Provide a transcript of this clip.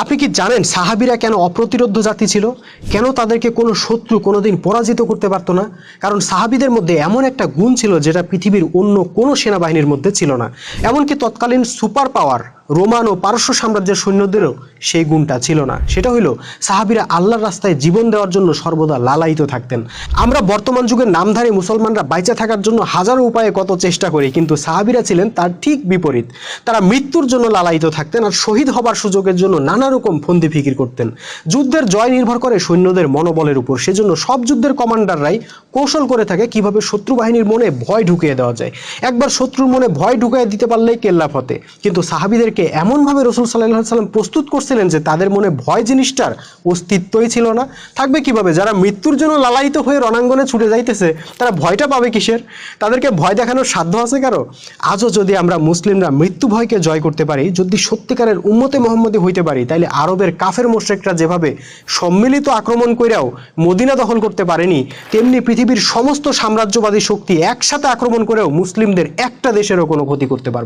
আপনি কি জানেন সাহাবীরা কেন অপ্রতিরোধ্য জাতি ছিল? কেন তাদেরকে কোনো শত্রু কোনোদিন পরাজিত করতে পারতো না? কারণ সাহাবীদের মধ্যে এমন একটা গুণ ছিল যেটা পৃথিবীর অন্য কোনো সেনাবাহিনীর মধ্যে ছিল না। এমনকি তৎকালীন সুপার পাওয়ার রোমান ও পারস্য সাম্রাজ্যের সৈন্যদেরও সেই গুণটা ছিল না। সেটা হলো সাহাবীরা আল্লাহর রাস্তায় জীবন দেওয়ার জন্য সর্বদা লালায়িত থাকতেন। আমরা বর্তমান যুগের নামধারী মুসলমানরা বাইচা থাকার জন্য হাজারো উপায়ে কত চেষ্টা করি, কিন্তু সাহাবীরা ছিলেন তার ঠিক বিপরীত। তারা মৃত্যুর জন্য লালায়িত থাকতেন আর শহীদ হবার সুযোগের জন্য নানা রকম ফন্দি ফিকির করতেন। যুদ্ধের জয় নির্ভর করে সৈন্যদের মনোবলের উপর, সেজন্য সব যুদ্ধের কমান্ডাররাই কৌশল করে থাকে কিভাবে শত্রু বাহিনীর মনে ভয় ঢুকিয়ে দেওয়া যায়। একবার শত্রুর মনে ভয় ঢুকিয়ে দিতে পারলেই কেল্লা ফতে। কিন্তু সাহাবীদেরকে এমনভাবে রাসূল সাল্লাল্লাহু আলাইহি ওয়াসাল্লাম প্রস্তুত করছিলেন যে তাদের মনে ভয় জিনিসটার অস্তিত্বই ছিল না। থাকবে কিভাবে? যারা মৃত্যুর জন্য লালায়িত হয়ে রণাঙ্গনে ছুটে যাইতেছে তারা ভয়টা পাবে কিসের? তাদেরকে ভয় দেখানোর সাধ্য আছে কারো? আজও যদি আমরা মুসলিমরা মৃত্যু ভয়কে জয় করতে পারি, যদি সত্যিকারের উম্মতে মুহাম্মদী হইতে পারি, তাইলে আরবের কাফের মুশরিকরা যেভাবে সম্মিলিত আক্রমণ কইরাও মদিনা দখল করতে পারেনি, তেমনি পৃথিবীর সমস্ত সাম্রাজ্যবাদী শক্তি একসাথে আক্রমণ করেও মুসলিমদের একটা দেশেরও কোনো ক্ষতি করতে পারবে না।